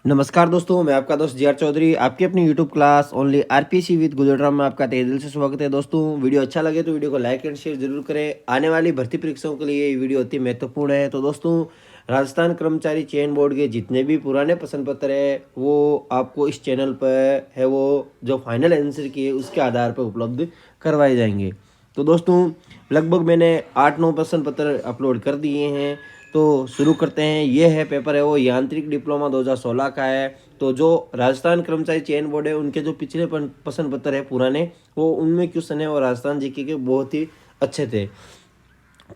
नमस्कार दोस्तों, मैं आपका दोस्त जी.आर. चौधरी आपकी अपनी YouTube class only RPC with Gujarat में आपका तहे दिल से स्वागत है। दोस्तों, वीडियो अच्छा लगे तो वीडियो को लाइक एंड शेयर जरूर करें। आने वाली भर्ती परीक्षाओं के लिए ये वीडियो अति महत्वपूर्ण है। तो दोस्तों, राजस्थान कर्मचारी चयन बोर्ड के जितने भी पुराने प्रश्न पत्र है वो आपको इस चैनल पर है, वो जो फाइनल आंसर की है उसके आधार पर उपलब्ध करवाए जाएंगे। तो दोस्तों, लगभग मैंने 8-9 प्रश्न पत्र अपलोड कर दिए हैं। तो शुरू करते हैं। ये है पेपर है वो यांत्रिक डिप्लोमा 2016 का है। तो जो राजस्थान कर्मचारी चयन बोर्ड है उनके जो पिछले प्रश्न पत्र है पुराने, वो उनमें क्वेश्चन है वो राजस्थान जीके के बहुत ही अच्छे थे।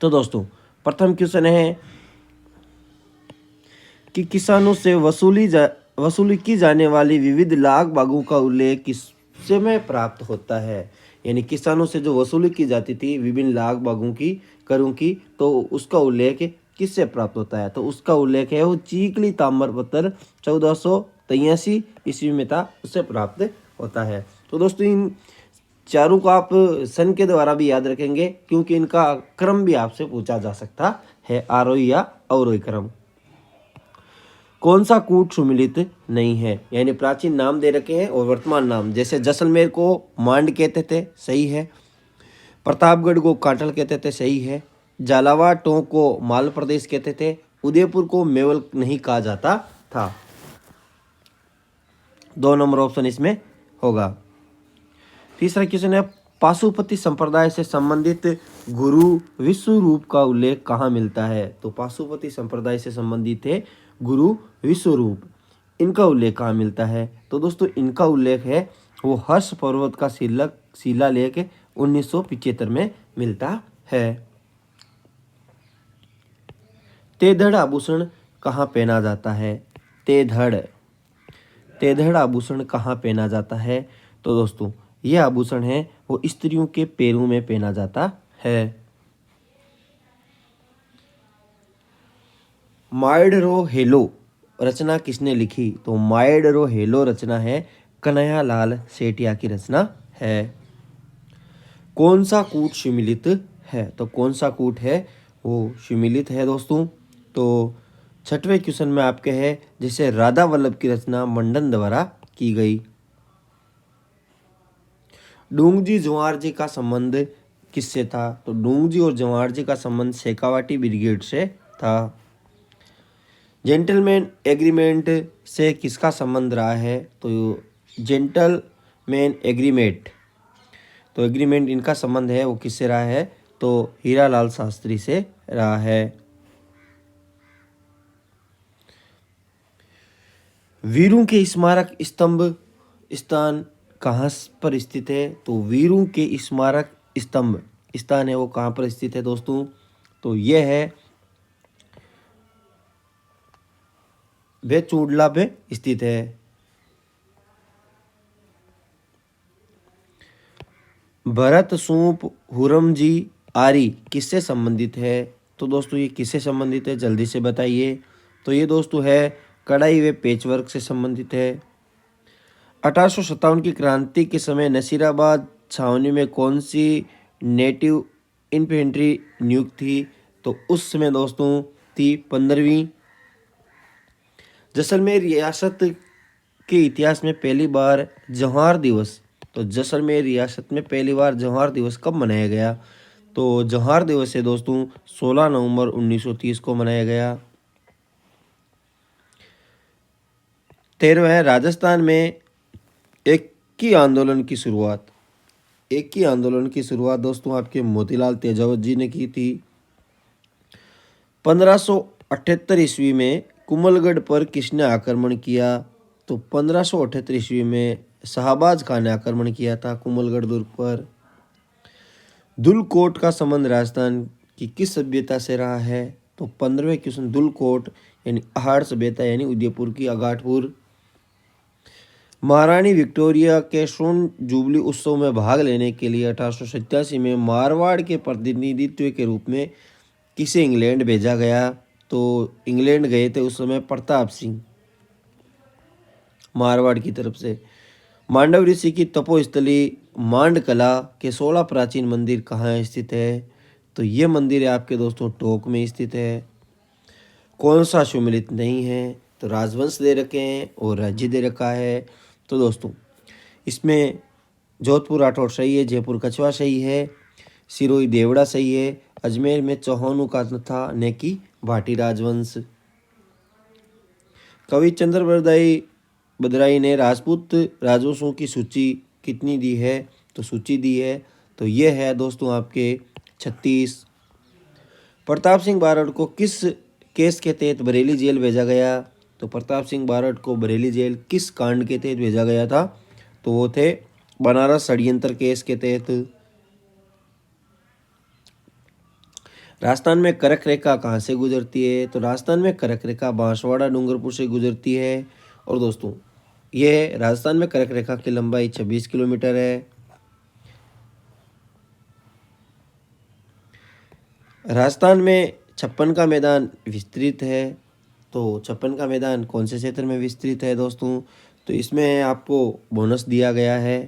तो दोस्तों, प्रथम क्वेश्चन है कि किसानों से वसूली की जाने वाली विविध लाभ भागों का उल्लेख किससे में प्राप्त होता है। यानी किसानों से जो वसूली की जाती थी विभिन्न लाभ भागों की, करों की, तो उसका उल्लेख किससे प्राप्त होता है। तो उसका उल्लेख है वो चीकली ताम्रपत्र 1483 ईस्वी में था, उससे प्राप्त होता है। तो दोस्तों, इन चारों को आप सन के द्वारा भी याद रखेंगे क्योंकि इनका क्रम भी आपसे पूछा जा सकता है, आरोही या अवरोही क्रम। कौन सा कूट सुमिलित नहीं है। यानी प्राचीन नाम दे रखे हैं और वर्तमान नाम, जैसे जैसलमेर को मांड कहते थे, सही है। प्रतापगढ़ को काटल कहते थे, सही है। झालावाड़ टोंक को माल प्रदेश कहते थे। उदयपुर को मेवल नहीं कहा जाता था। 2 नंबर ऑप्शन इसमें होगा। तीसरा क्वेश्चन है पाशुपति संप्रदाय से संबंधित गुरु विश्व रूप का उल्लेख कहाँ मिलता है। तो पाशुपति संप्रदाय से संबंधित है गुरु विश्व रूप, इनका उल्लेख कहाँ मिलता है। तो दोस्तों, इनका उल्लेख है वो हर्ष पर्वत का शिलालेख 1975 में मिलता है। तेधड़ आभूषण कहाँ पहना जाता है। तेधड़ आभूषण कहाँ पहना जाता है। तो दोस्तों, ये आभूषण है वो स्त्रियों के पैरों में पहना जाता है। माइडरो हेलो रचना किसने लिखी। तो माइडरो हेलो रचना है कन्हैयालाल सेठिया की रचना है। कौन सा कूट सुमिलित है। तो कौन सा कूट है वो सुमिलित है दोस्तों। तो छठवें क्वेश्चन में आपके है जैसे राधा वल्लभ की रचना मंडन द्वारा की गई। डूंगजी जवाहर जी का संबंध किससे था। तो डूंगजी और जवाहर जी का संबंध शेखावाटी ब्रिगेड से था। जेंटलमैन एग्रीमेंट से किसका संबंध रहा है। तो जेंटलमैन एग्रीमेंट, तो एग्रीमेंट इनका संबंध है वो किससे रहा है। तो हीरालाल शास्त्री से रहा है। वीरों के स्मारक स्तंभ स्थान कहाँ पर स्थित है। तो वीरों के स्मारक स्तंभ स्थान है वो कहाँ पर स्थित है दोस्तों। तो यह है वे चूडला पे स्थित है। भरत सूप हुरमजी आरी किससे संबंधित है। तो दोस्तों, ये किससे संबंधित है जल्दी से बताइए। तो ये दोस्तों है कढ़ाई व पेचवर्क से संबंधित है। 1857 की क्रांति के समय नसीराबाद छावनी में कौन सी नेटिव इन्फेंट्री नियुक्त थी। तो उस समय दोस्तों थी 15वीं। जैसलमेर रियासत के इतिहास में पहली बार जौहर दिवस, तो जैसलमेर रियासत में पहली बार जौहर दिवस कब मनाया गया। तो जौहर दिवस है दोस्तों 16 नवंबर 1930 को मनाया गया। 13वां है राजस्थान में एक ही आंदोलन की शुरुआत। एक ही आंदोलन की शुरुआत दोस्तों आपके मोतीलाल तेजावत जी ने की थी। 1578 ईस्वी में कुमलगढ़ पर किसने आक्रमण किया। तो 1578 ईस्वी में शाहबाज खान ने आक्रमण किया था कुमलगढ़ दुर्ग पर। दुलकोट का संबंध राजस्थान की किस सभ्यता से रहा है। तो 15वें क्वेश्चन दुलकोट यानी अहाड़ सभ्यता यानी उदयपुर की अगाटपुर। महारानी विक्टोरिया के स्वर्ण जुबली उत्सव में भाग लेने के लिए 1887 में मारवाड़ के प्रतिनिधित्व के रूप में किसे इंग्लैंड भेजा गया। तो इंग्लैंड गए थे उस समय प्रताप सिंह मारवाड़ की तरफ से। मांडव ऋषि की तपोस्थली मांडकला के 16 प्राचीन मंदिर कहाँ स्थित है। तो ये मंदिर है आपके दोस्तों टोंक में स्थित है। कौन सा सुमिलित नहीं है। तो राजवंश दे रखे हैं और राज्य दे रखा है। तो दोस्तों इसमें जोधपुर राठौड़ सही है, जयपुर कछवा सही है, सिरोही देवड़ा सही है, अजमेर में चौहानों का था ने की भाटी राजवंश। कवि चंद्र बरदाई ने राजपूत राजवंशों की सूची कितनी दी है, तो सूची दी है तो ये है दोस्तों आपके 36। प्रताप सिंह बारड़ को किस केस के तहत बरेली जेल भेजा गया, तो प्रताप सिंह बारड़ को बरेली जेल किस कांड के तहत भेजा गया था, तो वो थे बनारस षड्यंत्र केस के तहत। राजस्थान में करक रेखा कहाँ से गुजरती है, तो राजस्थान में करक रेखा बांसवाड़ा डूंगरपुर से गुजरती है। और दोस्तों ये राजस्थान में करक रेखा की लंबाई 26 किलोमीटर है। राजस्थान में 56 का मैदान विस्तृत है, तो 56 का मैदान कौन से क्षेत्र में विस्तृत है दोस्तों, तो इसमें आपको बोनस दिया गया है।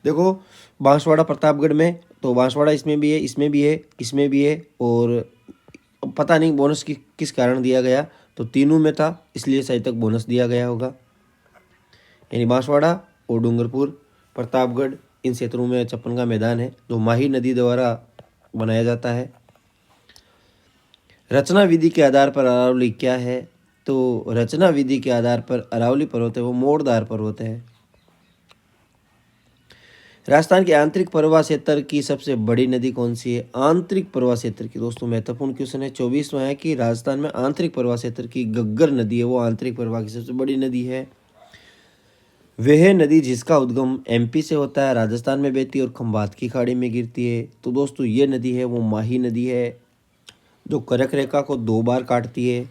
देखो बांसवाड़ा प्रतापगढ़ में, तो बांसवाड़ा इसमें भी है, इसमें भी है, इसमें भी है, और पता नहीं बोनस किस कारण दिया गया, तो तीनों में था इसलिए शायद तक बोनस दिया गया होगा। यानी बांसवाड़ा और डूंगरपुर प्रतापगढ़ इन क्षेत्रों में 56 का मैदान है जो माही नदी द्वारा बनाया जाता है। रचना विधि के आधार पर अरावली क्या है, तो रचना विधि के आधार पर अरावली पर्वत है वो मोड़दार पर्वत है। राजस्थान के आंतरिक प्रवाह क्षेत्र की सबसे बड़ी नदी कौन सी है, आंतरिक प्रवाह क्षेत्र की, दोस्तों महत्वपूर्ण क्वेश्चन है। 24वां है कि राजस्थान में आंतरिक प्रवाह क्षेत्र की गग्गर नदी है वो आंतरिक प्रवाह की सबसे बड़ी नदी है। वह नदी जिसका उद्गम एमपी से होता है, राजस्थान में बहती है और खंभात की खाड़ी में गिरती है, तो दोस्तों ये नदी है वो माही नदी है जो करक रेखा को 2 बार काटती है।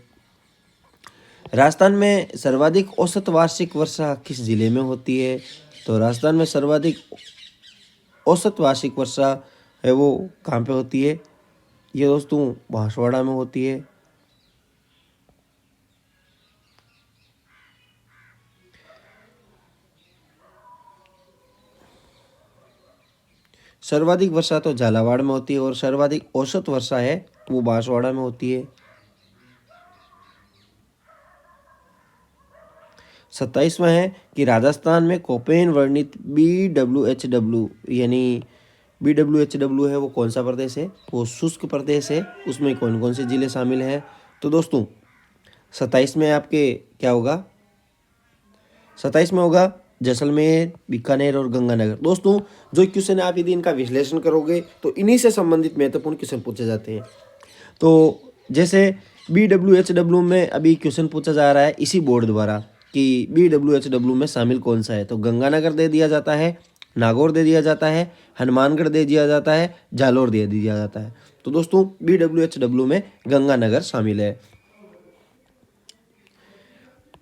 राजस्थान में सर्वाधिक औसत वार्षिक वर्षा किस जिले में होती है, तो राजस्थान में सर्वाधिक औसत वार्षिक वर्षा है वो कहाँ पे होती है, ये दोस्तों बांसवाड़ा में होती है। सर्वाधिक वर्षा तो झालावाड़ में होती है और सर्वाधिक औसत वर्षा है वो बांसवाड़ा में होती है। 27वां है कि राजस्थान में कोपेन वर्णित BWHW यानी BWHW है वो कौन सा प्रदेश है, वो शुष्क प्रदेश है, उसमें कौन कौन से जिले शामिल हैं, तो दोस्तों 27 में आपके क्या होगा, 27 में होगा जैसलमेर, बीकानेर और गंगानगर। दोस्तों जो क्वेश्चन आप यदि इनका विश्लेषण करोगे तो इन्हीं से संबंधित महत्वपूर्ण क्वेश्चन पूछे जाते हैं। तो जैसे BWHW में अभी क्वेश्चन पूछा जा रहा है इसी बोर्ड द्वारा कि BWHW में शामिल कौन सा है, तो गंगानगर दे दिया जाता है, नागौर दे दिया जाता है, हनुमानगढ़ दे दिया जाता है, जालोर दे दिया जाता है। तो दोस्तों BWHW में गंगानगर शामिल है।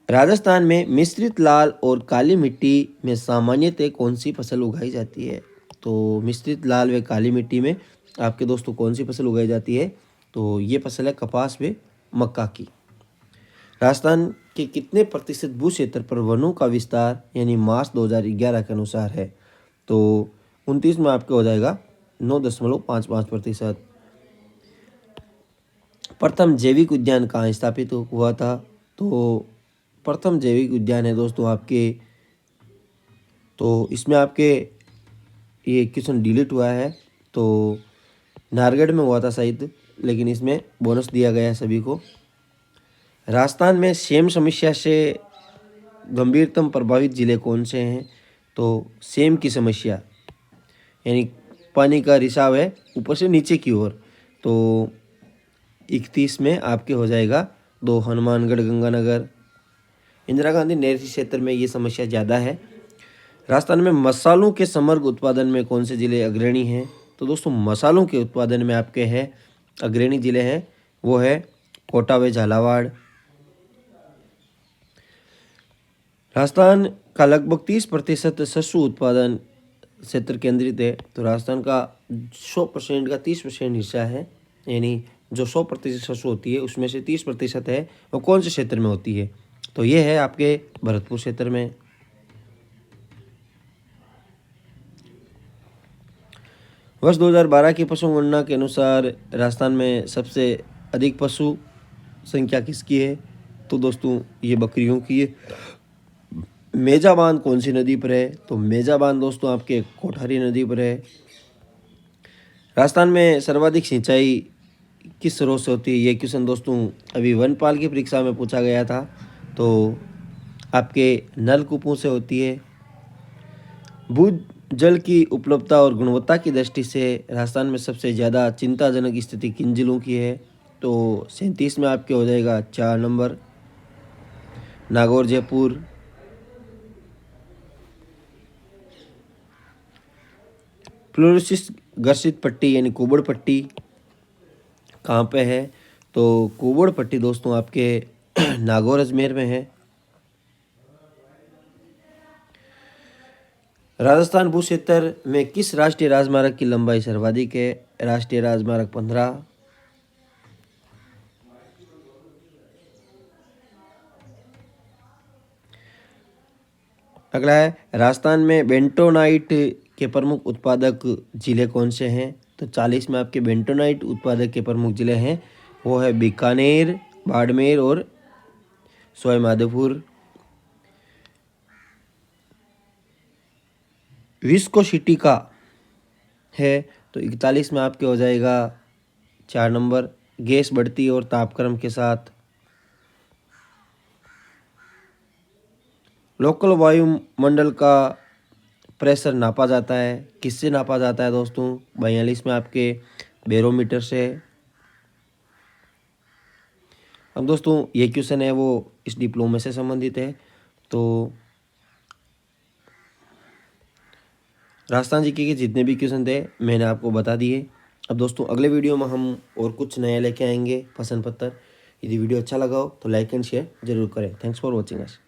राजस्थान में मिश्रित लाल और काली मिट्टी में सामान्यतः कौन सी फसल उगाई जाती है, तो मिश्रित लाल व काली मिट्टी में आपके दोस्तों कौन सी फसल उगाई जाती है, तो ये फसल है कपास व मक्का की। राजस्थान के कितने प्रतिशत भू क्षेत्र पर वनों का विस्तार यानी मार्च 2011 के अनुसार है, तो 29 में आपके हो जाएगा 9.55%। प्रथम जैविक उद्यान कहाँ स्थापित हुआ था, तो प्रथम जैविक उद्यान है दोस्तों आपके, तो इसमें आपके ये क्वेश्चन डिलीट हुआ है, तो नारगढ़ में हुआ था शायद, लेकिन इसमें बोनस दिया गया है सभी को। राजस्थान में सेम समस्या से गंभीरतम प्रभावित जिले कौन से हैं, तो सेम की समस्या यानी पानी का रिसाव है ऊपर से नीचे की ओर, तो 31 में आपके हो जाएगा 2 हनुमानगढ़ गंगानगर। इंदिरा गांधी नहर क्षेत्र में ये समस्या ज़्यादा है। राजस्थान में मसालों के समग्र उत्पादन में कौन से जिले अग्रणी हैं, तो दोस्तों मसालों के उत्पादन में आपके हैं अग्रणी जिले हैं वो है कोटा व झालावाड़। राजस्थान का लगभग 30% शस्य उत्पादन क्षेत्र केंद्रित है, तो राजस्थान का 100% का 30% हिस्सा है, यानी जो 100% शस्य होती है उसमें से 30% है वो कौन से क्षेत्र में होती है, तो ये है आपके भरतपुर क्षेत्र में। वर्ष 2012 की पशु गणना के अनुसार राजस्थान में सबसे अधिक पशु संख्या किसकी है? तो दोस्तों ये बकरियों की है। मेजा बांध कौन सी नदी पर है? तो मेजा बांध दोस्तों आपके कोठारी नदी पर है। राजस्थान में सर्वाधिक सिंचाई किस स्रोत से होती है? ये क्वेश्चन दोस्तों अभी वनपाल की परीक्षा में पूछा गया था। तो आपके नलकूपों से होती है। भूजल की उपलब्धता और गुणवत्ता की दृष्टि से राजस्थान में सबसे ज़्यादा चिंताजनक स्थिति किन जिलों की है? तो 37 में आपके हो जाएगा 4 नंबर नागौर जयपुर। फ्लोरोसिस घर्षित पट्टी यानी कुबड़ पट्टी कहाँ पे है? तो कुबड़ पट्टी दोस्तों आपके नागौर अजमेर में है। राजस्थान भू क्षेत्र में किस राष्ट्रीय राजमार्ग की लंबाई सर्वाधिक है? राष्ट्रीय राजमार्ग 15। अगला है राजस्थान में बेंटोनाइट के प्रमुख उत्पादक जिले कौन से हैं? तो 40 में आपके बेंटोनाइट उत्पादक के प्रमुख जिले हैं वो है बीकानेर, बाड़मेर और सवाई माधोपुर। विस्कोसिटी का है तो 41 में आपके हो जाएगा 4 नंबर गैस बढ़ती और तापक्रम के साथ। लोकल वायुमंडल का प्रेशर नापा जाता है, किससे नापा जाता है दोस्तों? 42 में आपके बैरोमीटर से। अब दोस्तों ये क्वेश्चन है वो इस डिप्लोमा से संबंधित है। तो राजस्थान जीके के जितने भी क्वेश्चन थे मैंने आपको बता दिए। अब दोस्तों अगले वीडियो में हम और कुछ नया लेके आएंगे प्रश्न पत्र। यदि वीडियो अच्छा लगा हो तो लाइक एंड शेयर जरूर करें। Thanks for watching us.